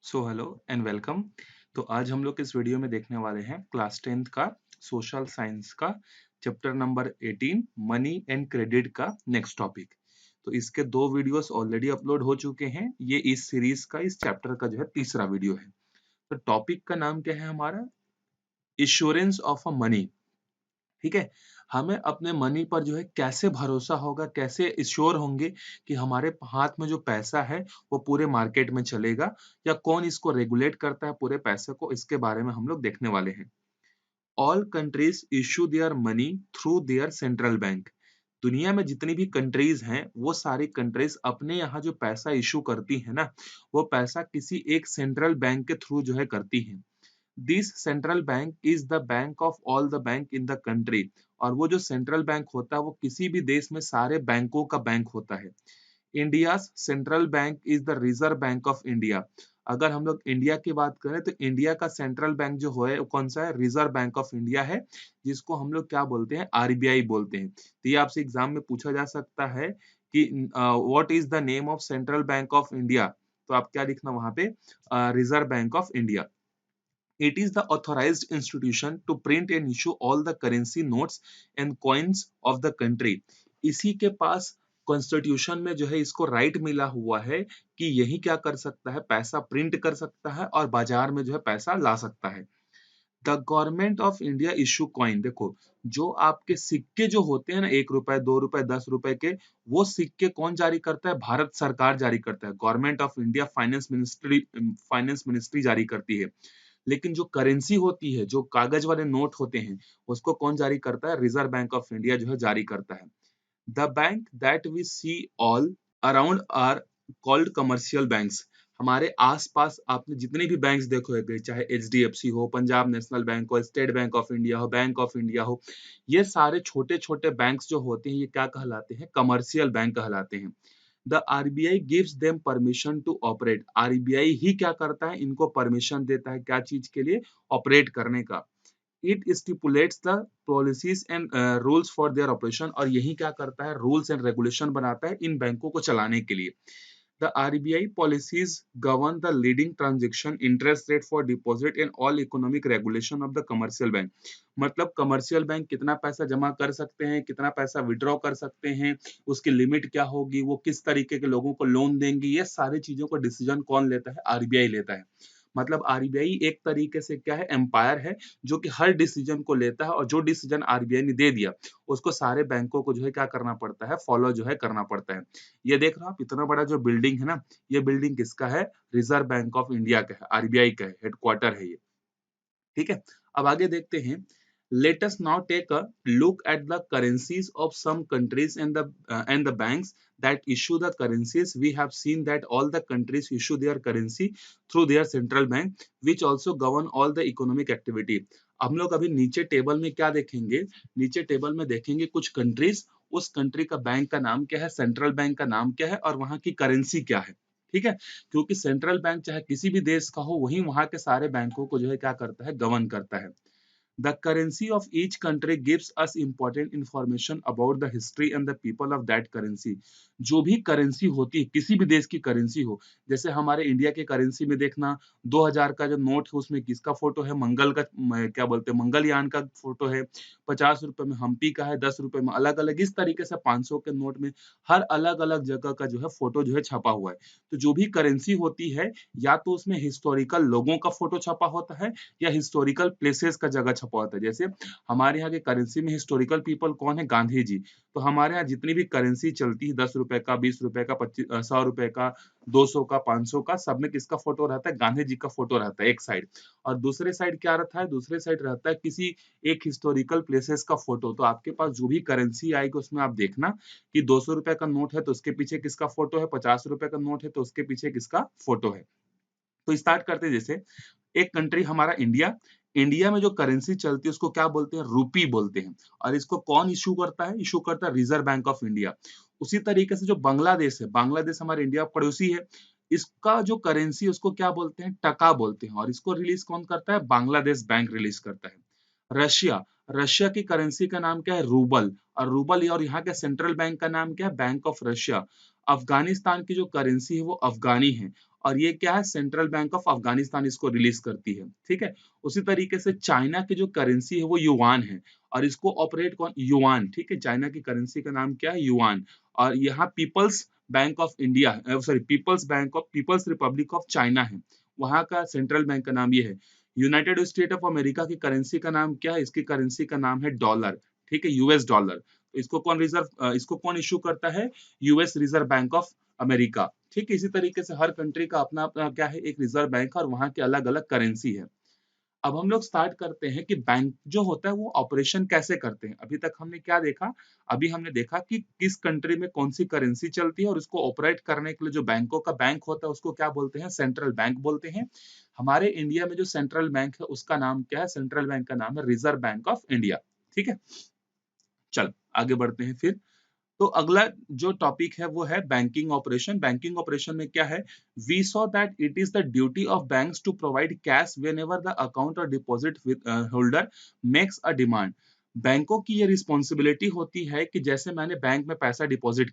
So hello and welcome. तो आज हम लोग इस वीडियो में देखने वाले हैं क्लास 10th का सोशल साइंस का chapter number 18 money and credit का नेक्स्ट टॉपिक। तो इसके दो वीडियोस ऑलरेडी अपलोड हो चुके हैं। ये इस सीरीज का इस चैप्टर का जो है तीसरा वीडियो है। तो टॉपिक का नाम क्या है हमारा? Insurance of a money. ठीक है। हमें अपने मनी पर जो है कैसे भरोसा होगा, कैसे इंश्योर होंगे कि हमारे हाथ में जो पैसा है वो पूरे मार्केट में चलेगा, या कौन इसको रेगुलेट करता है पूरे पैसे को, इसके बारे में हम लोग देखने वाले हैं। All countries issue their money through their central bank. दुनिया में जितनी भी कंट्रीज हैं वो सारी कंट्रीज अपने यहाँ जो पैसा इशू करती है ना, वो पैसा किसी एक सेंट्रल बैंक के थ्रू जो है करती है। This central bank is the bank of all the bank in the country. और वो जो सेंट्रल बैंक होता है वो किसी भी देश में सारे बैंकों का बैंक होता है। India central bank is the reserve bank of India. अगर हम लोग इंडिया की बात करें तो इंडिया का सेंट्रल बैंक जो है वो कौन सा है? रिजर्व बैंक ऑफ इंडिया है, जिसको हम लोग क्या बोलते हैं? आरबीआई बोलते हैं। तो ये आपसे एग्जाम में पूछा जा सकता है कि what is the name of central bank of India. तो आप क्या लिखना वहां पे? Reserve bank of India. It is the authorized institution to print and issue all the currency notes and coins of the country. इसी के पास constitution में जो है इसको राइट मिला हुआ है कि यही क्या कर सकता है? पैसा प्रिंट कर सकता है और बाजार में जो है पैसा ला सकता है। The government of India issue coin. देखो, जो आपके सिक्के जो होते हैं ना, 1 रुपए, 2 रुपए, 10 रुपए के, वो सिक्के कौन जारी करता है? भारत सरकार जारी करता है। Government of India finance ministry जारी करती है। लेकिन जो करेंसी होती है, जो कागज वाले नोट होते हैं, उसको कौन जारी करता है? रिजर्व बैंक ऑफ इंडिया जो है जारी करता है। The bank that we see all around are called commercial banks. हमारे आसपास आपने जितने भी बैंक्स देखोगे, चाहे एचडीएफसी हो, पंजाब नेशनल बैंक हो, स्टेट बैंक ऑफ इंडिया हो, बैंक ऑफ इंडिया हो, ये सारे छोटे छोटे बैंक्स जो होते हैं ये क्या कहलाते हैं? कमर्शियल बैंक कहलाते हैं। The RBI gives them permission to operate. RBI ही क्या करता है? इनको परमिशन देता है क्या चीज के लिए? ऑपरेट करने का। It stipulates the policies and rules for their operation. और यही क्या करता है? रूल्स एंड रेगुलेशन बनाता है इन बैंकों को चलाने के लिए। The RBI policies govern the leading transaction, interest rate for deposit and all economic regulation of the commercial bank. मतलब कमर्शियल बैंक कितना पैसा जमा कर सकते हैं, कितना पैसा विड्रॉ कर सकते हैं, उसकी लिमिट क्या होगी, वो किस तरीके के लोगों को लोन देंगे, ये सारी चीजों का डिसीजन कौन लेता है? आरबीआई लेता है। मतलब आरबीआई एक तरीके से क्या है? एम्पायर है, जो कि हर डिसीजन को लेता है, और जो डिसीजन आरबीआई ने दे दिया उसको सारे बैंकों को जो है क्या करना पड़ता है? फॉलो जो है करना पड़ता है। ये देख रहे हो आप, इतना बड़ा जो बिल्डिंग है ना, ये बिल्डिंग किसका है? रिजर्व बैंक ऑफ इंडिया का है, आरबीआई का है, हेडक्वार्टर है ये। ठीक है। अब आगे देखते हैं। Let us now take a look at the currencies of some countries and the banks that issue the currencies. We have seen that all the countries issue their currency through their central bank, which also govern all the economic activity. हम लोग अभी नीचे table में क्या देखेंगे? नीचे table में देखेंगे कुछ कंट्रीज, उस कंट्री का बैंक का नाम क्या है, सेंट्रल बैंक का नाम क्या है, और वहां की करेंसी क्या है। ठीक है। क्योंकि सेंट्रल बैंक चाहे किसी भी देश का हो, वही वहां के सारे बैंकों को जो है क्या करता है? गवर्न करता है। The currency of each country gives us important information about the history and the people of that currency. जो भी करेंसी होती है, किसी भी देश की करेंसी हो, जैसे हमारे इंडिया के करेंसी में देखना, 2000 का जो नोट है उसमें किसका फोटो है? मंगल का, क्या बोलते हैं, मंगलयान का फोटो है। 50 रुपए में हम्पी का है, 10 रुपए में अलग अलग, इस तरीके से 500 के नोट में हर अलग अलग जगह का जो है फोटो जो है छपा हुआ है। तो जो भी करेंसी होती है, या तो उसमें हिस्टोरिकल लोगों का फोटो छपा होता है, या हिस्टोरिकल प्लेसेस का जगह छपा होता है। जैसे हमारे यहाँ के करेंसी में हिस्टोरिकल पीपल कौन है? गांधी जी। तो हमारे यहाँ जितनी भी करेंसी चलती है, 10 रुपए का, 20 रुपए का, 100 रुपए का, 200 का, 500 का, सब में किसका फोटो रहता है? गांधी जी का फोटो रहता है एक साइड। और दूसरे साइड क्या रहता है? दूसरे साइड रहता है किसी एक हिस्टोरिकल प्लेसेस का फोटो। तो आपके पास जो भी करेंसी आएगी उसमें आप देखना कि 200 रुपए का नोट है तो उसके पीछे किसका फोटो है, 50 रुपए का नोट है तो उसके पीछे किसका फोटो है। तो स्टार्ट करते हैं। जैसे एक कंट्री हमारा इंडिया, इंडिया में जो करेंसी चलती है उसको क्या बोलते हैं? रूपी बोलते हैं। और इसको कौन इशू करता है? इशू करता है रिजर्व बैंक ऑफ इंडिया। उसी तरीके से जो बांग्लादेश है, बांग्लादेश हमारे इंडिया का पड़ोसी है, इसका जो करेंसी उसको क्या बोलते हैं? टका बोलते हैं। और इसको रिलीज कौन करता है? बांग्लादेश बैंक रिलीज करता है। रशिया, रशिया की करेंसी का नाम क्या है? रूबल। और रूबल, और यहाँ के सेंट्रल बैंक का नाम क्या है? Bank of Russia. अफगानिस्तान की जो करेंसी है वो अफगानी है, और ये क्या है? सेंट्रल बैंक ऑफ अफगानिस्तान इसको रिलीज करती है, ठीक है। उसी तरीके से चाइना की जो करेंसी है वो युआन है, और इसको ऑपरेट कौन? युआन, ठीक है। चाइना की करेंसी का नाम क्या है? युआन। और यहाँ people's bank of India, sorry, people's republic of China है, वहां का सेंट्रल बैंक का नाम ये है। यूनाइटेड स्टेट ऑफ अमेरिका की करेंसी का नाम क्या है? इसकी करेंसी का नाम है डॉलर, ठीक है, यूएस डॉलर। तो इसको कौन इशू करता है? US reserve bank of America, ठीक है। इसी तरीके से हर कंट्री का अपना अपना क्या है? एक रिजर्व बैंक है, और वहां के अलग अलग करेंसी है। अब हम लोग स्टार्ट करते हैं कि बैंक जो होता है वो ऑपरेशन कैसे करते हैं। अभी तक हमने क्या देखा? अभी हमने देखा कि किस कंट्री में कौन सी करेंसी चलती है, और उसको ऑपरेट करने के लिए जो बैंकों का बैंक होता है उसको क्या बोलते हैं? सेंट्रल बैंक बोलते हैं। हमारे इंडिया में जो सेंट्रल बैंक है उसका नाम क्या है? सेंट्रल बैंक का नाम है रिजर्व बैंक ऑफ इंडिया, ठीक है। चल आगे बढ़ते हैं फिर। तो अगला जो टॉपिक है वो है बैंकिंग ऑपरेशन। बैंकिंग ऑपरेशन में क्या है? We saw that it is the duty of banks to provide cash whenever the account और deposit holder makes a demand. बैंकों की ये रिस्पॉन्सिबिलिटी होती है कि जैसे मैंने बैंक में पैसा डिपॉजिट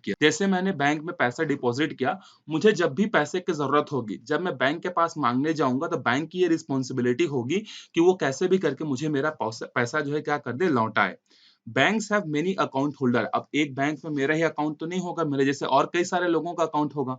किया, मुझे जब भी पैसे की जरूरत होगी, जब मैं बैंक के पास मांगने जाऊंगा, तो बैंक की ये रिस्पॉन्सिबिलिटी होगी कि वो कैसे भी करके मुझे मेरा पैसा जो है क्या कर दे? लौटाए। Banks have many account holder. अब एक बैंक में मेरा ही अकाउंट तो नहीं होगा, मेरे जैसे और कई सारे लोगों का अकाउंट होगा।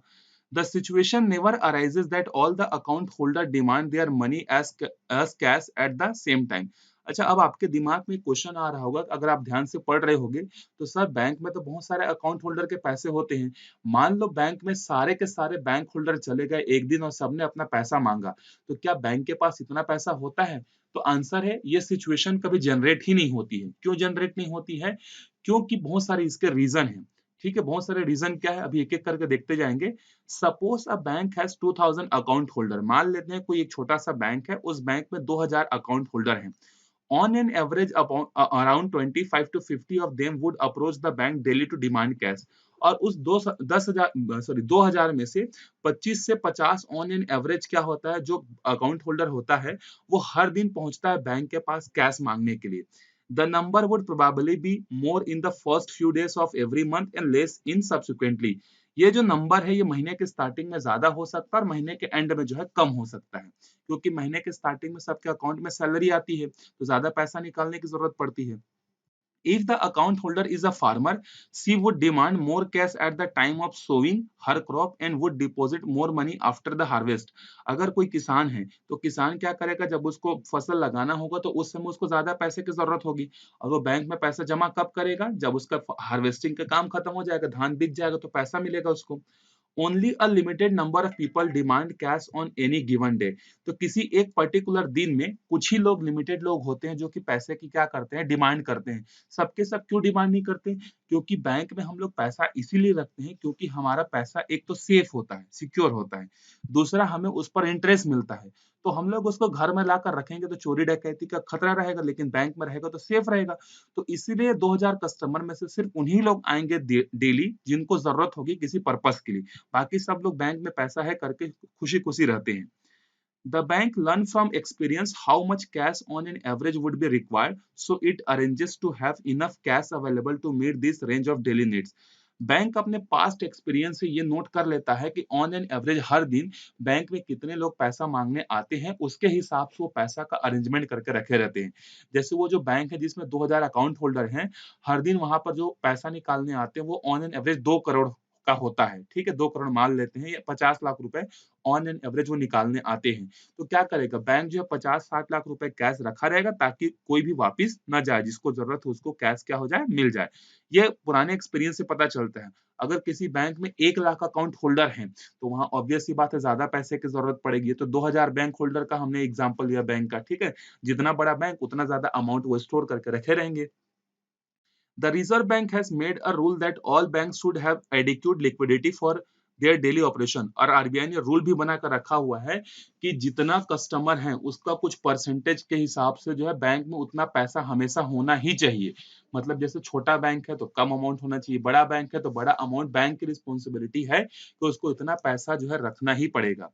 The situation never arises that all the account holder demand their money as cash at the same time. अच्छा, अब आपके दिमाग में क्वेश्चन आ रहा होगा, अगर आप ध्यान से पढ़ रहे होगे, तो सर बैंक में तो बहुत सारे अकाउंट होल्डर के पैसे होते हैं। मान लो बैंक में सारे के सारे बैंक होल्डर चले गए एक दिन और सबने अपना पैसा मांगा, तो क्या बैंक के पास इतना पैसा होता है? तो आंसर है, ये सिचुएशन कभी जनरेट ही नहीं होती है। क्यों जनरेट नहीं होती है? क्योंकि बहुत सारे इसके रीजन हैं, ठीक है। बहुत सारे रीजन क्या है, अभी एक एक करके देखते जाएंगे। Suppose a bank has 2000 account holder. मान लेते हैं कोई एक छोटा सा बैंक है, उस बैंक में 2000 अकाउंट होल्डर हैं। On an average, around 25 to 50 of them would approach the bank daily to demand cash. और उस 2000 में से 25 से 50 ऑन एन एवरेज क्या होता है, जो अकाउंट होल्डर होता है वो हर दिन पहुंचता है बैंक के पास कैश मांगने के लिए। The number would probably be more in the first few days of every month and less in subsequently. ये जो नंबर है ये महीने के स्टार्टिंग में ज्यादा हो सकता है और महीने के एंड में जो है कम हो सकता है, क्योंकि महीने के स्टार्टिंग में सबके अकाउंट में सैलरी आती है, तो ज्यादा पैसा निकालने की जरूरत पड़ती है। If the account holder is a farmer, she would demand more cash at the time of sowing her crop and would deposit more money after the harvest. अगर कोई किसान है तो किसान क्या करेगा, जब उसको फसल लगाना होगा तो उस समय उसको ज्यादा पैसे की जरूरत होगी, और वो बैंक में पैसा जमा कब करेगा? जब उसका हार्वेस्टिंग का काम खत्म हो जाएगा, धान बिक जाएगा तो पैसा मिलेगा उसको। Only a limited number of people demand cash on any given day. तो किसी एक पर्टिकुलर दिन में कुछ ही लोग, लिमिटेड लोग होते हैं जो कि पैसे की क्या करते हैं? डिमांड करते हैं। सबके सब क्यों डिमांड नहीं करते? क्योंकि बैंक में हम लोग पैसा इसीलिए रखते हैं क्योंकि हमारा पैसा एक तो सेफ होता है, सिक्योर होता है, दूसरा हमें उस पर इंटरेस्ट मिलता है। तो हम लोग उसको घर में लाकर रखेंगे तो चोरी डकैती का खतरा रहेगा, लेकिन बैंक में रहेगा तो सेफ रहेगा। तो इसीलिए 2000 कस्टमर में से सिर्फ उन्हीं लोग आएंगे डेली जिनको जरूरत होगी किसी पर्पस के लिए। बाकी सब लोग बैंक में पैसा है करके खुशी खुशी रहते हैं। The bank learn from experience how much cash on an average would be required, so it arranges to have enough cash available to meet this range of daily needs. Bank अपने past experience से ये note कर लेता है कि on an average हर दिन bank में कितने लोग पैसा मांगने आते हैं, उसके हिसाब से वो पैसा का अरेंजमेंट करके रखे रहते हैं। जैसे वो जो बैंक है जिसमें 2000 अकाउंट होल्डर हैं, हर दिन वहां पर जो पैसा निकालने आते हैं वो ऑन एन एवरेज 2 करोड़ का होता है, ठीक है। 2 करोड़ मान लेते हैं, या 50 लाख रुपए ऑन एन एवरेज वो निकालने आते हैं। तो क्या करेगा बैंक, जो है 50-60 लाख रुपए कैश रखा रहेगा ताकि कोई भी वापिस ना जाए, जिसको जरूरत हो उसको कैश क्या हो जाए? मिल जाए। ये पुराने एक्सपीरियंस से पता चलता है। अगर किसी बैंक में 1 लाख अकाउंट होल्डर हैं तो वहां ऑब्वियस सी बात है ज्यादा पैसे की जरूरत पड़ेगी। तो 2000 बैंक होल्डर का हमने एग्जाम्पल लिया बैंक का, ठीक है। जितना बड़ा बैंक उतना ज्यादा अमाउंट वो स्टोर करके रखे रहेंगे। The Reserve Bank has made a rule that all banks should have adequate liquidity for their daily operation। और आरबीआई ने रूल भी बनाकर रखा हुआ है कि जितना कस्टमर है उसका कुछ परसेंटेज के हिसाब से जो है बैंक में उतना पैसा हमेशा होना ही चाहिए। मतलब जैसे छोटा बैंक है तो कम अमाउंट होना चाहिए, बड़ा बैंक है तो बड़ा अमाउंट, बैंक की रिस्पॉन्सिबिलिटी है कि उसको इतना पैसा जो है रखना ही पड़ेगा।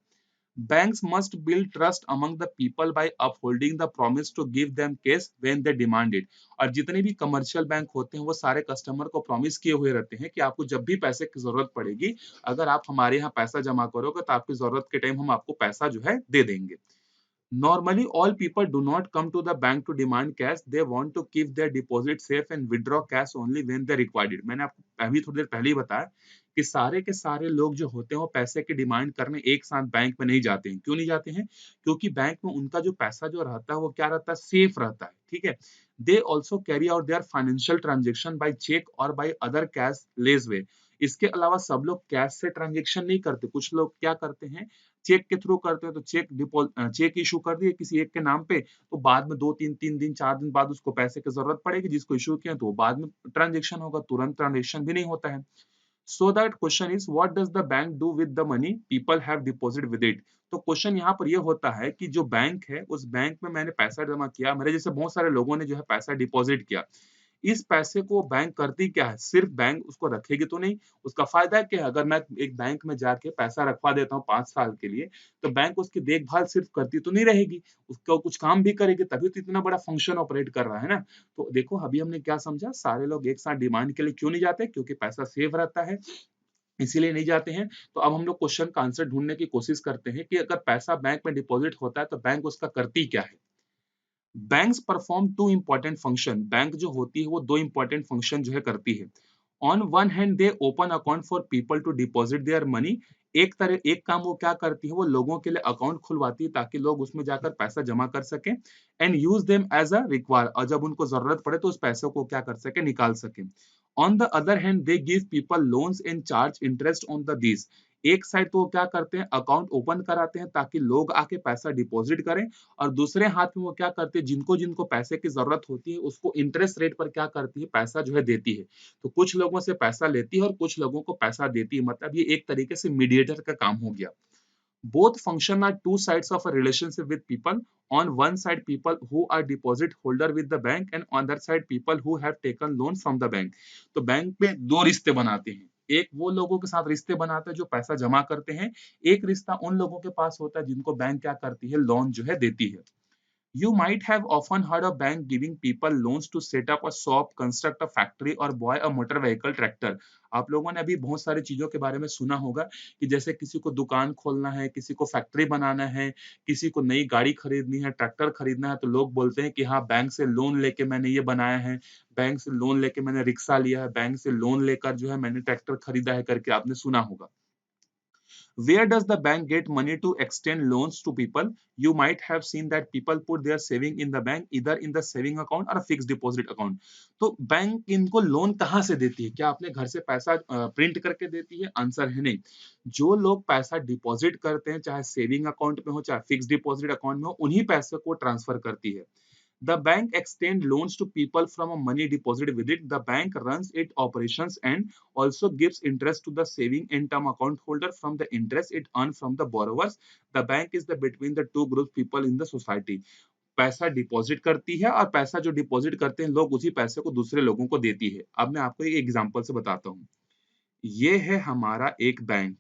Banks must build trust among the people by upholding the promise to give them cash when they demand it. और जितने भी कमर्शियल बैंक होते हैं वो सारे कस्टमर को प्रॉमिस किए हुए रहते हैं कि आपको जब भी पैसे की जरूरत पड़ेगी, अगर आप हमारे यहाँ पैसा जमा करोगे तो आपकी जरूरत के टाइम हम आपको पैसा जो है दे देंगे. Normally, all people do not come to the bank to demand cash. They want to keep their deposit safe and withdraw cash only when they required it. मैंने आपको अभी थोड़ी देर पहले ही बताया कि सारे के सारे लोग जो होते हैं वो पैसे की डिमांड करने एक साथ बैंक में नहीं जाते हैं. क्यों नहीं जाते हैं? क्योंकि बैंक में उनका जो पैसा जो रहता है वो क्या रहता है? सेफ रहता है. ठीक है. They also carry out their financial transaction by check or by other cashless way. इसके अलावा सब लोग कैश से ट्रांजेक्शन नहीं करते. कुछ लोग क्या करते हैं? चेक के थ्रू करते हैं. तो चेक इशू कर दिए किसी एक के नाम पे, तो बाद में 2 3 3 दिन 4 दिन बाद उसको पैसे की जरूरत पड़ेगी. जिसको इशू किया तो वो बाद में ट्रांजेक्शन होगा. तुरंत ट्रांजेक्शन भी नहीं होता है. So that question is what does the bank do with the money people have deposit with it. तो क्वेश्चन यहाँ पर ये होता है कि जो बैंक है उस बैंक में मैंने पैसा जमा किया, मेरे जैसे बहुत सारे लोगों ने जो है पैसा डिपॉजिट किया. इस पैसे को बैंक करती क्या है? सिर्फ बैंक उसको रखेगी तो नहीं, उसका फायदा क्या है? अगर मैं एक बैंक में जाके पैसा रखवा देता हूँ 5 साल के लिए, तो बैंक उसकी देखभाल सिर्फ करती तो नहीं रहेगी, उसका कुछ काम भी करेगी, तभी तो इतना बड़ा फंक्शन ऑपरेट कर रहा है ना. तो देखो अभी हमने क्या समझा, सारे लोग एक साथ डिमांड के लिए क्यों नहीं जाते? क्योंकि पैसा सेफ रहता है, इसीलिए नहीं जाते हैं. तो अब हम लोग क्वेश्चन का आंसर ढूंढने की कोशिश करते हैं कि अगर पैसा बैंक में डिपॉजिट होता है तो बैंक उसका करती क्या है. Banks perform two important function. Bank जो होती है वो दो इंपॉर्टेंट फंक्शन जो है करती है. On one hand they open account for people to deposit their money. एक काम वो क्या करती है, वो लोगों के लिए अकाउंट खुलवाती है ताकि लोग उसमें जाकर पैसा जमा कर सके. And use them as a require, और जब उनको जरूरत पड़े तो उस पैसों को क्या कर सके, निकाल सके. On the other hand they give people loans and charge interest on the this. एक साइड तो वो क्या करते हैं, अकाउंट ओपन कराते हैं ताकि लोग आके पैसा डिपॉजिट करें, और दूसरे हाथ में वो क्या करते हैं, जिनको जिनको पैसे की जरूरत होती है उसको इंटरेस्ट रेट पर क्या करती है, पैसा जो है देती है. तो कुछ लोगों से पैसा लेती है और कुछ लोगों को पैसा देती है. मतलब ये एक तरीके से मीडिएटर का काम हो गया. Both function are two sides of a relationship with people. On one side, people who are deposit holder with the bank, and on the other side, people who have taken loan from the bank. तो bank में दो रिश्ते बनाते हैं. एक वो लोगों के साथ रिश्ते बनाते हैं जो पैसा जमा करते हैं. एक रिश्ता उन लोगों के पास होता है जिनको बैंक क्या करती है, लोन जो है देती है. You might have often heard of bank giving people loans to set up a shop, construct a factory or buy a motor vehicle tractor. आप लोगों ने अभी बहुत सारी चीजों के बारे में सुना होगा कि जैसे किसी को दुकान खोलना है, किसी को फैक्ट्री बनाना है, किसी को नई गाड़ी खरीदनी है, ट्रैक्टर खरीदना है, तो लोग बोलते हैं कि हाँ बैंक से लोन लेके मैंने ये बनाया है, बैंक से लोन लेके मैंने रिक्शा लिया है, बैंक से लोन लेकर जो है मैंने ट्रैक्टर खरीदा है करके आपने सुना होगा. Where does the bank get money to extend loans to people? You might have seen that people put their saving in the bank, either in the saving account or a fixed deposit account. तो bank इनको loan कहाँ से देती है? क्या अपने घर से पैसा प्रिंट करके देती है? आंसर है नहीं. जो लोग पैसा डिपॉजिट करते हैं, चाहे सेविंग अकाउंट में हो चाहे फिक्स डिपॉजिट अकाउंट में हो, उन्हीं पैसे को ट्रांसफर करती है. The bank extend loans to people from a money deposited with it. The bank runs its operations and also gives interest to the saving and term account holder from the interest it earns from the borrowers. The bank is the between the two groups people in the society. पैसा deposit करती है और पैसा जो deposit करते हैं लोग उसी पैसे को दूसरे लोगों को देती है. अब मैं आपको एक एग्जांपल से बताता हूँ. ये है हमारा एक बैंक,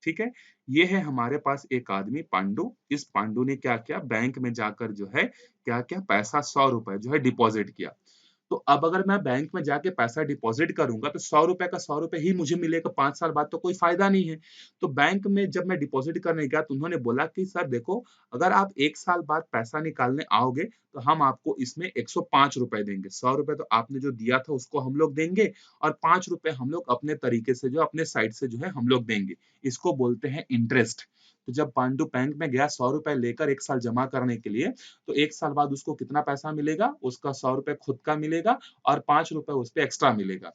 ठीक है. ये है हमारे पास एक आदमी पांडु. इस पांडु ने क्या किया, बैंक में जाकर जो है क्या क्या पैसा 100 रुपए जो है डिपॉजिट किया. तो अब अगर मैं बैंक में जाके पैसा डिपॉजिट करूंगा तो 100 रुपए का 100 रुपए ही मुझे मिलेगा. 5 साल बाद तो कोई फायदा नहीं है. तो बैंक में जब मैं डिपॉजिट करने गया तो उन्होंने बोला कि सर देखो, अगर आप 1 साल बाद पैसा निकालने आओगे तो हम आपको इसमें 105 रुपए देंगे. 100 रुपए तो आपने जो दिया था उसको हम लोग देंगे, और 5 रुपए हम लोग अपने तरीके से जो अपने साइड से जो है हम लोग देंगे. इसको बोलते हैं इंटरेस्ट. तो जब पांडु बैंक में गया 100 रुपए लेकर 1 साल जमा करने के लिए, तो 1 साल बाद उसको कितना पैसा मिलेगा, उसका 100 रुपए खुद का मिलेगा और 5 रुपए उस पे एक्स्ट्रा मिलेगा.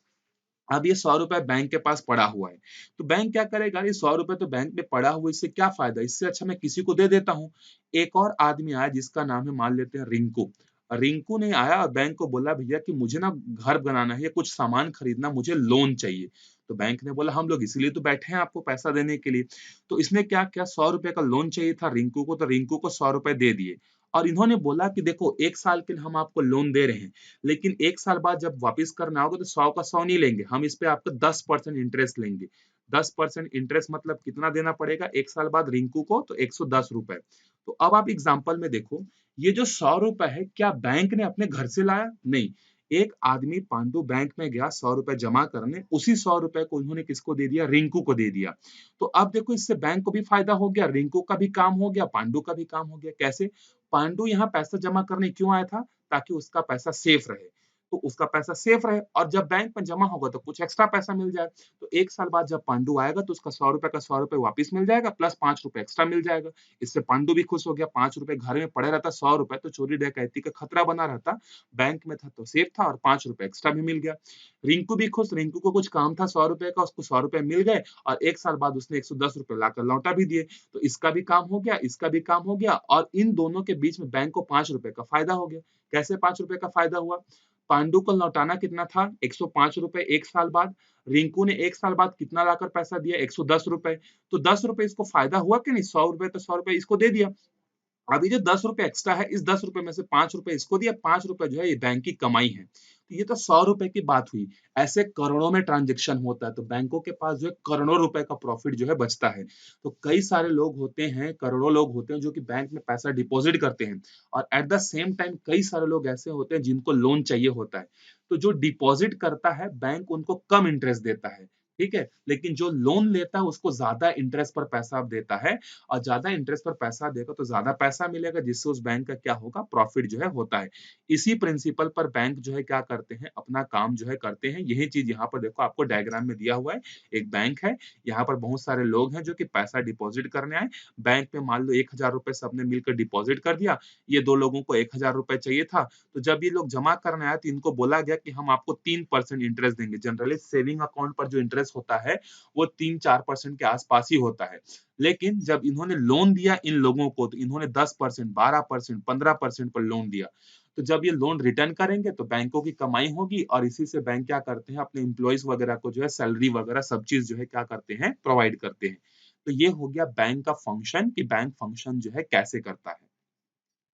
अब ये 100 रुपए बैंक के पास पड़ा हुआ है, तो बैंक क्या करेगा, ये 100 रुपए तो बैंक में पड़ा हुआ, इससे क्या फायदा, इससे अच्छा मैं किसी को दे देता हूँ. एक और आदमी आया जिसका नाम है, मान लेते हैं रिंकू. रिंकू ने आया और बैंक को बोला भैया कि मुझे ना घर बनाना है, कुछ सामान खरीदना, मुझे लोन चाहिए. तो बैंक ने बोला हम लोग इसीलिए तो बैठे हैं आपको पैसा देने के लिए. तो इसने क्या किया, 100 रुपए का लोन चाहिए था रिंकू को, तो रिंकू को 100 रुपए दे दिए. और इन्होंने बोला कि देखो 1 साल के लिए हम आपको लोन दे रहे हैं, लेकिन 1 साल बाद जब वापस करना होगा तो 100 का 100 नहीं लेंगे, हम इस पे आपका 10% इंटरेस्ट लेंगे. 10% इंटरेस्ट मतलब कितना देना पड़ेगा एक साल बाद रिंकू को? तो 110 रुपए। तो अब आप एग्जाम्पल में देखो, ये जो 100 रुपए है क्या बैंक ने अपने घर से लाया? नहीं। एक आदमी पांडु बैंक में गया 100 रुपए जमा करने, उसी 100 रुपए को उन्होंने किसको दे दिया? रिंकू को दे दिया। तो अब देखो इससे बैंक को भी फायदा हो गया, रिंकू का भी काम हो गया, पांडु का भी काम हो गया। कैसे? पांडु यहाँ पैसा जमा करने क्यों आया था? ताकि उसका पैसा सेफ रहे। तो उसका पैसा सेफ रहे और जब बैंक में जमा होगा तो कुछ एक्स्ट्रा पैसा मिल जाए। तो एक साल बाद जब पांडु आएगा तो उसका 100 रुपए का 100 रुपए वापस मिल जाएगा प्लस 5 रुपए एक्स्ट्रा मिल जाएगा। इससे पांडु भी खुश हो गया, 5 रुपए घर में पड़े रहता, 100 रुपए तो चोरी डकैती का खतरा बना रहता। बैंक में था तो सेफ था और 5 रुपए एक्स्ट्रा भी मिल गया। रिंकू भी खुश, रिंकू को कुछ काम था 100 रुपए का, उसको 100 रुपए मिल गए और एक साल बाद उसने 110 रुपए लाकर लौटा भी दिए। तो इसका भी काम हो गया, इसका भी काम हो गया और इन दोनों के बीच में बैंक को 5 रुपए का फायदा हो गया। कैसे 5 रुपए का फायदा हुआ? पांडु को लौटाना कितना था? 105 रुपए एक साल बाद। रिंकू ने एक साल बाद कितना लाकर पैसा दिया? 110 रुपए। तो 10 रुपए इसको फायदा हुआ कि नहीं? 100 रुपए तो 100 रुपए इसको दे दिया। अभी जो 10 रुपए एक्स्ट्रा है, इस 10 रुपए में से 5 रुपए इसको दिया, 5 रुपए जो है ये बैंक की कमाई है। तो ये तो 100 रुपए की बात हुई। ऐसे करोड़ों में ट्रांज़ैक्शन होता है, तो बैंकों के पास जो है करोड़ों रुपए का प्रॉफिट जो है बचता है। तो कई सारे लोग होते हैं, करोड़ों लोग होते हैं जो कि बैंक में पैसा डिपॉज़िट करते हैं और एट द सेम टाइम कई सारे लोग ऐसे होते हैं जिनको लोन चाहिए होता है। तो जो डिपॉज़िट करता है, बैंक उनको कम इंटरेस्ट देता है, ठीक है? लेकिन जो लोन लेता है उसको ज़्यादा इंटरेस्ट पर पैसा देता है और ज्यादा इंटरेस्ट पर पैसा देगा तो ज्यादा पैसा मिलेगा जिससे उस बैंक का क्या होगा? प्रॉफिट जो है होता है। इसी प्रिंसिपल पर बैंक जो है क्या करते हैं? अपना काम जो है करते हैं। यही चीज यहाँ पर देखो आपको डायग्राम में दिया हुआ है। एक बैंक है, यहाँ पर बहुत सारे लोग हैं जो कि पैसा डिपॉजिट करने आए। बैंक में मान लो 1000 रुपए सबने मिलकर डिपॉजिट कर दिया। ये 2 लोगों को 1000 रुपए चाहिए था। तो जब ये लोग जमा करने आए तो इनको बोला गया कि हम आपको 3% इंटरेस्ट देंगे। जनरली सेविंग अकाउंट पर जो इंटरेस्ट होता है वो 3-4% के आसपास ही होता है। लेकिन जब इन्होंने लोन दिया इन लोगों को तो इन्होंने 10%, 12%, 15% पर लोन दिया। तो जब ये लोन रिटर्न करेंगे तो बैंकों की कमाई होगी और इसी से बैंक क्या करते हैं? अपने एम्प्लॉइज वगैरह को जो है सैलरी वगैरह सब चीज जो है क्या करते हैं? प्रोवाइड करते हैं। तो ये हो गया बैंक का फंक्शन कि बैंक फंक्शन जो है कैसे करता है।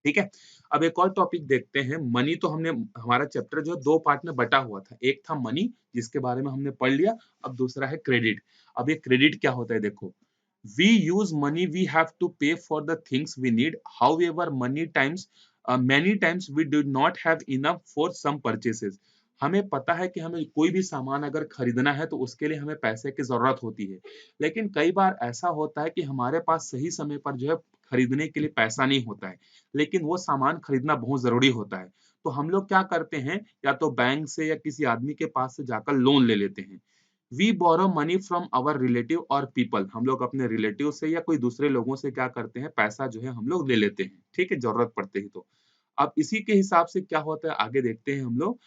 ठीक है? अब एक और टॉपिक देखते हैं। मनी तो हमने हमारा चैप्टर जो है 2 पार्ट में बटा हुआ था। एक था मनी जिसके बारे में हमने पढ़ लिया। अब दूसरा है क्रेडिट। अब ये क्रेडिट क्या होता है देखो। We use money we have to pay for the things we need. However, many times we do not have enough for some purchases. हमें पता है कि हमें कोई भी सामान अगर खरीदना है तो उसके लिए हमें पैसे की जरूरत होती है। लेकिन कई बार ऐसा होता है कि हमारे पास सही समय पर जो है खरीदने के लिए पैसा नहीं होता है। लेकिन वो सामान खरीदना बहुत जरूरी होता है। तो हम लोग क्या करते हैं? या तो बैंक से या किसी आदमी के पास से जाकर लोन ले लेते हैं। We borrow money from our relative और पीपल। हम लोग अपने रिलेटिव से या कोई दूसरे लोगों से क्या करते हैं? पैसा जो है हम लोग ले लेते हैं। ठीक है? जरूरत पड़ते ही तो। अब इसी के हिसाब से क्या होता है आगे देखते हैं हम लोग।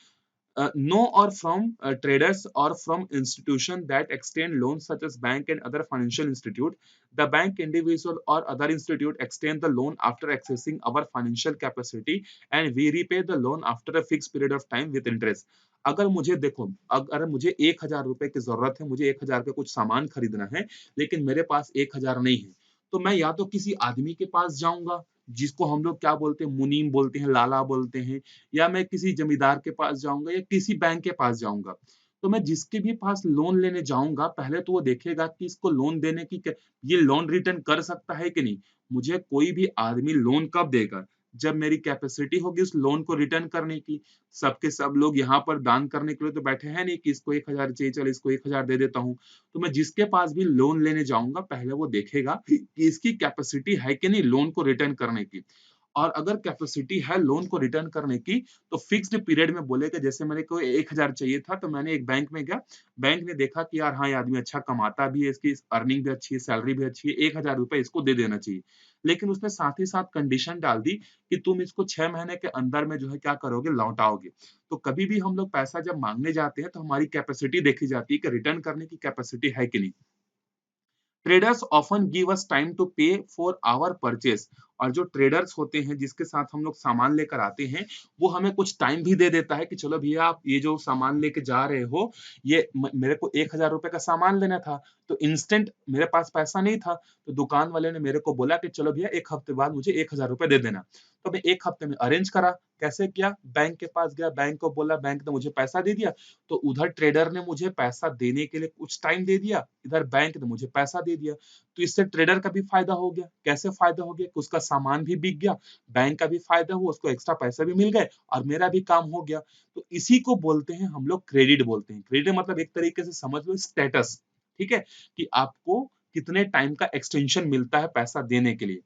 No or from traders or from institution that extend loans such as bank and other financial institute. The bank, individual or other institute extend the loan after accessing our financial capacity and we repay the loan after a fixed period of time with interest. अगर मुझे देखो, अगर मुझे 1000 रुपए की जरूरत है, मुझे 1000 का कुछ सामान खरीदना है, लेकिन मेरे पास 1000 नहीं है, तो मैं या तो किसी आदमी के पास जाऊंगा जिसको हम लोग क्या बोलते हैं? मुनीम बोलते हैं, लाला बोलते हैं, या मैं किसी जमींदार के पास जाऊंगा या किसी बैंक के पास जाऊंगा। तो मैं जिसके भी पास लोन लेने जाऊंगा पहले तो वो देखेगा कि इसको लोन देने की ये लोन रिटर्न कर सकता है कि नहीं। मुझे कोई भी आदमी लोन कब देगा? जब मेरी कैपेसिटी होगी उस लोन को रिटर्न करने की। सबके सब लोग यहाँ पर दान करने के लिए तो बैठे हैं नहीं कि इसको 1000 चाहिए, चल इसको 1000 दे देता हूँ। तो मैं जिसके पास भी लोन लेने जाऊंगा पहले वो देखेगा कि इसकी कैपेसिटी है कि नहीं लोन को रिटर्न करने की। और अगर कैपेसिटी है लोन को रिटर्न करने की तो फिक्स्ड पीरियड में बोलेगा। जैसे मेरे को 1000 चाहिए था तो मैंने एक बैंक में गया। बैंक ने देखा कि यार हाँ ये आदमी अच्छा कमाता भी है, इसकी अर्निंग भी अच्छी है, सैलरी भी अच्छी है, 1000 रुपए इसको दे देना चाहिए। लेकिन उसने साथ ही साथ कंडीशन डाल दी कि तुम इसको 6 महीने के अंदर में जो है क्या करोगे? लौटाओगे। तो कभी भी हम लोग पैसा जब मांगने जाते हैं तो हमारी कैपेसिटी देखी जाती है कि रिटर्न करने की कैपेसिटी है कि नहीं। Traders often give us time to pay for our purchase और जो ट्रेडर्स होते हैं जिसके साथ हम लोग सामान लेकर आते हैं, वो हमें कुछ टाइम भी दे देता है कि चलो भैया आप ये जो सामान लेके जा रहे हो, ये मेरे को 1,000 रुपए का सामान लेना था, तो इंस्टेंट मेरे पास पैसा नहीं था, तो दुकान वाले ने मेरे को बोला कि चलो भैया 1 हफ्ते बाद मुझे 1,000 रुपए दे देना। तो मैं 1 हफ्ते में अरेंज करा। कैसे किया? बैंक के पास गया, बैंक को बोला, बैंक ने मुझे पैसा दे दिया। तो उधर ट्रेडर ने मुझे पैसा देने के लिए कुछ टाइम दे दिया, इधर बैंक ने मुझे पैसा दे दिया। तो इससे ट्रेडर का भी फायदा हो गया। कैसे फायदा हो गया? कि उसका सामान भी बिक गया, बैंक का भी फायदा हुआ, उसको एक्स्ट्रा पैसे भी मिल गए और मेरा भी काम हो गया। तो इसी को बोलते हैं हम लोग क्रेडिट बोलते हैं। क्रेडिट मतलब एक तरीके से समझ लो स्टेटस, ठीक है? कि आपको कितने टाइम का एक्सटेंशन मिलता है पैसा देने के लिए।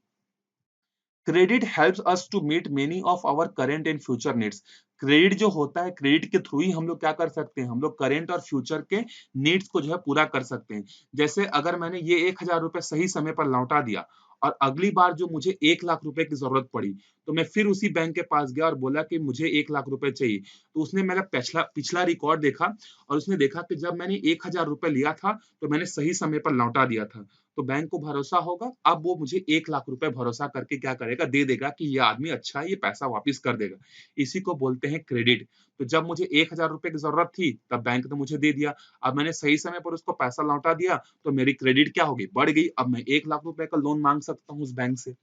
Credit helps us to meet many of our current and future needs. Credit जो होता है, क्रेडिट के थ्रू ही हम लोग क्या कर सकते हैं, हम लोग करंट और फ्यूचर के नीड्स को जो है पूरा कर सकते हैं। जैसे अगर मैंने ये 1,000 रुपए सही समय पर लौटा दिया और अगली बार जो मुझे 1 लाख रुपए की जरूरत पड़ी, तो मैं फिर उसी बैंक के पास गया और बोला कि मुझे 1 लाख रुपए चाहिए। तो उसने मेरा पिछला पिछला रिकॉर्ड देखा और उसने देखा कि जब मैंने 1,000 रुपए लिया था तो मैंने सही समय पर लौटा दिया था। तो बैंक को भरोसा होगा, अब वो मुझे 1 लाख रुपए भरोसा करके क्या करेगा, दे देगा कि ये आदमी अच्छा है, ये पैसा वापस कर देगा। इसी को बोलते हैं क्रेडिट। तो जब मुझे 1,000 रुपए की जरूरत थी, तब बैंक ने मुझे दे दिया। अब मैंने सही समय पर उसको पैसा लौटा दिया, तो मेरी क्रेडिट क्या होगी, बढ़ गई। अब मैं 1 लाख रुपए का लोन मांग सकता हूँ उस बैंक से।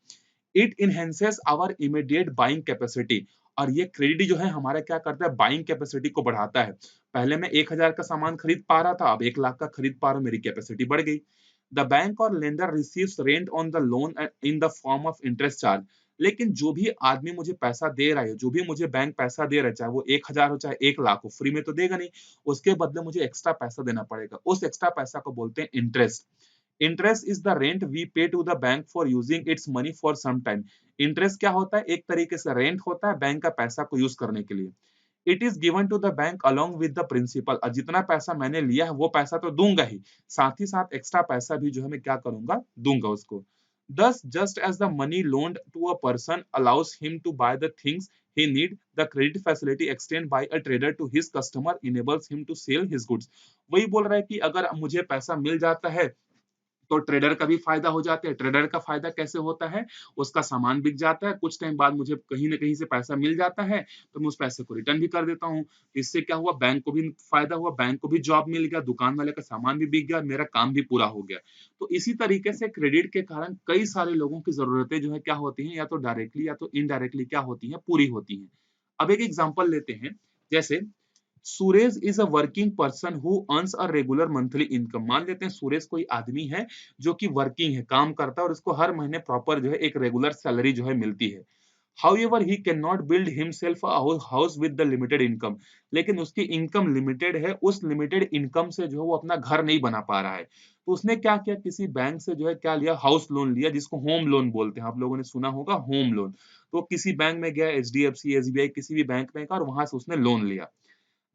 It enhances our immediate buying capacity. और ये क्रेडिट जो है हमारा क्या करता है, बाइंग कैपेसिटी को बढ़ाता है। पहले मैं 1,000 का सामान खरीद पा रहा था, अब 1 लाख का खरीद पा रहा हूँ, मेरी कैपेसिटी बढ़ गई। द बैंक और lender receives rent on the loan in the form of interest charge. लेकिन जो भी आदमी मुझे पैसा दे रहा है, जो भी मुझे बैंक पैसा दे रहा है, चाहे वो 1,000 हो चाहे 1 लाख हो, फ्री में तो देगा नहीं। उसके बदले मुझे एक्स्ट्रा पैसा देना पड़ेगा। उस एक्स्ट्रा पैसा को बोलते हैं interest. Interest is the rent we pay to the bank for using its money for some time. Interest क्या होता है? एक तरीके से रेंट होता है बैंक का पैसा को यूज करने के लिए। It is given to the bank along with the principal. और जितना पैसा मैंने लिया है वो पैसा तो दूंगा ही, साथ ही साथ एक्स्ट्रा पैसा भी जो है मैं क्या करूंगा, दूंगा उसको। Thus, just as the money loaned to a person allows him to buy the things he need, the credit facility extended by a trader to his customer enables him to sell his goods। वही बोल रहा है कि अगर मुझे पैसा मिल जाता है तो ट्रेडर का भी फायदा हो जाता है। ट्रेडर का फायदा कैसे होता है? उसका सामान बिक जाता है, कुछ टाइम बाद मुझे कहीं ना कहीं से पैसा मिल जाता है, तो मैं उस पैसे को रिटर्न भी कर देता हूँ। इससे क्या हुआ, बैंक को भी फायदा हुआ, बैंक को भी जॉब मिल गया, दुकान वाले का सामान भी बिक गया, मेरा काम भी पूरा हो गया। तो इसी तरीके से क्रेडिट के कारण कई सारे लोगों की जरूरतें जो है क्या होती हैं, या तो डायरेक्टली या तो इनडायरेक्टली क्या होती हैं, पूरी होती हैं। अब एक एग्जाम्पल लेते हैं। जैसे Suresh is a working person who earns a regular monthly income. मान लेते हैं सुरेश कोई आदमी है जो कि वर्किंग है, काम करता है और उसको हर महीने प्रॉपर जो है एक रेगुलर सैलरी जो है मिलती है। However, he cannot build himself a house with the limited income। लेकिन उसकी इनकम लिमिटेड है, उस लिमिटेड इनकम से जो है वो अपना घर नहीं बना पा रहा है। तो उसने क्या किया, किसी बैंक से जो है क्या लिया, हाउस लोन लिया, जिसको होम लोन बोलते हैं। आप लोगों ने सुना होगा होम लोन। तो किसी बैंक में गया, HDFC, SBI, किसी भी बैंक में गया और वहां से उसने लोन लिया।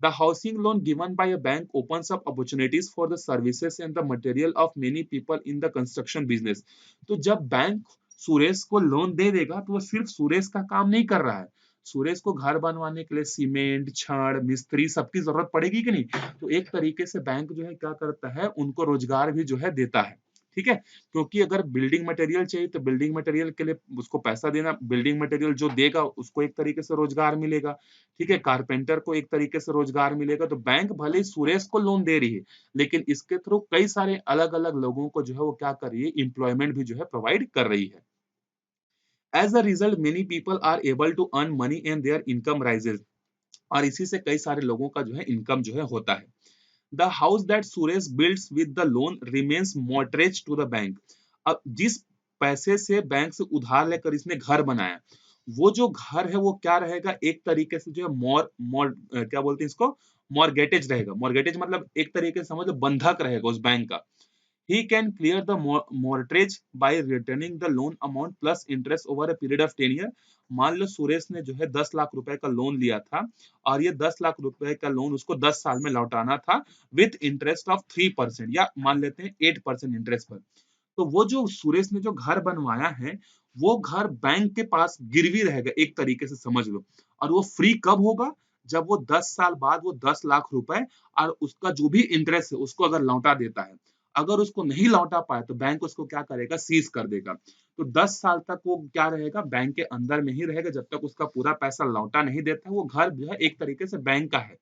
The housing loan given by a bank opens up opportunities for the services and the material of many people in the construction business। तो जब बैंक सुरेश को लोन दे देगा तो वो सिर्फ सुरेश का काम नहीं कर रहा है। सुरेश को घर बनवाने के लिए सीमेंट, छड़, मिस्त्री सबकी जरूरत पड़ेगी कि नहीं? तो एक तरीके से बैंक जो है क्या करता है, उनको रोजगार भी जो है देता है। ठीक है? क्योंकि अगर बिल्डिंग मटेरियल चाहिए तो बिल्डिंग मटेरियल के लिए उसको पैसा देना, बिल्डिंग मटेरियल जो देगा उसको एक तरीके से रोजगार मिलेगा। ठीक है, कारपेंटर को एक तरीके से रोजगार मिलेगा। तो बैंक भले ही सुरेश को लोन दे रही है, लेकिन इसके थ्रू कई सारे अलग अलग लोगों को जो है वो क्या कर रही है, एम्प्लॉयमेंट भी जो है प्रोवाइड कर रही है। As a result many people are able to earn money and their income rises. और इसी से कई सारे लोगों का जो है इनकम जो है होता है। The house that Suresh builds with the loan remains mortgage to the bank. अब जिस पैसे से बैंक से उधार लेकर इसने घर बनाया, वो जो घर है वो क्या रहेगा, एक तरीके से जो है मोर मोर क्या बोलते हैं इसको, मॉर्गेटेज रहेगा। मॉर्गेटेज मतलब एक तरीके से समझ लो बंधक रहेगा उस बैंक का। He can clear the mortgage by returning the loan amount plus interest over a period of 10 year। मान लो सुरेश ने जो है 10 लाख रुपए का लोन लिया था और ये 10 लाख रुपए का लोन उसको 10 साल में लौटाना था विथ इंटरेस्ट ऑफ 3%, या मान लेते हैं 8% इंटरेस्ट पर। तो वो जो सुरेश ने जो घर बनवाया है, वो घर बैंक के पास गिरवी रहेगा, एक तरीके से समझ लो। और वो फ्री कब होगा, जब वो 10 साल बाद वो 10 लाख रुपए और उसका जो भी इंटरेस्ट है उसको अगर लौटा देता है। अगर उसको नहीं लौटा पाए तो बैंक उसको क्या करेगा, सीज कर देगा। तो 10 साल तक वो क्या रहेगा, बैंक के अंदर में ही रहेगा जब तक उसका पूरा पैसा लौटा नहीं देता। वो घर जो है एक तरीके से बैंक का है।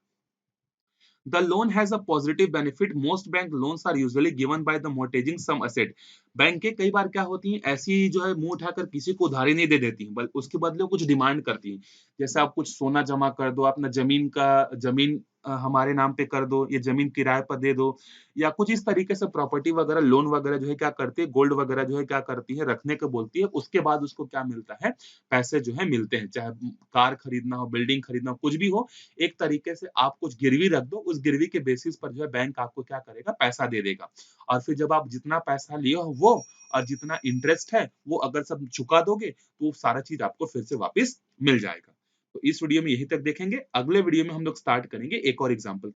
The loan has a positive benefit. Most bank loans are usually given by the mortgaging some asset. बैंकें कई बार क्या होती हैं, ऐसी जो है मुंह उठाकर किसी को उधारी नहीं दे देती हैं, बल्कि उसके बदले वो कुछ डिमांड करती हैं। जैसे आप कुछ सोना जमा कर दो, अपना जमीन हमारे नाम पे कर दो, ये जमीन किराए पर दे दो, या कुछ इस तरीके से प्रॉपर्टी वगैरह, लोन वगैरह जो है क्या करती है, गोल्ड वगैरह जो है क्या करती है, रखने को बोलती है। उसके बाद उसको क्या मिलता है, पैसे जो है मिलते हैं। चाहे कार खरीदना हो, बिल्डिंग खरीदना हो, कुछ भी हो, एक तरीके से आप कुछ गिरवी रख दो, उस गिरवी के बेसिस पर जो है बैंक आपको क्या करेगा, पैसा दे देगा। और फिर जब आप जितना पैसा लिए हो वो और जितना इंटरेस्ट है वो अगर सब चुका दोगे तो वो सारा चीज आपको फिर से वापस मिल जाएगा। तो इस वीडियो में यहीं तक देखेंगे। अगले वीडियो में हम लोग स्टार्ट करेंगे एक और एग्जांपल।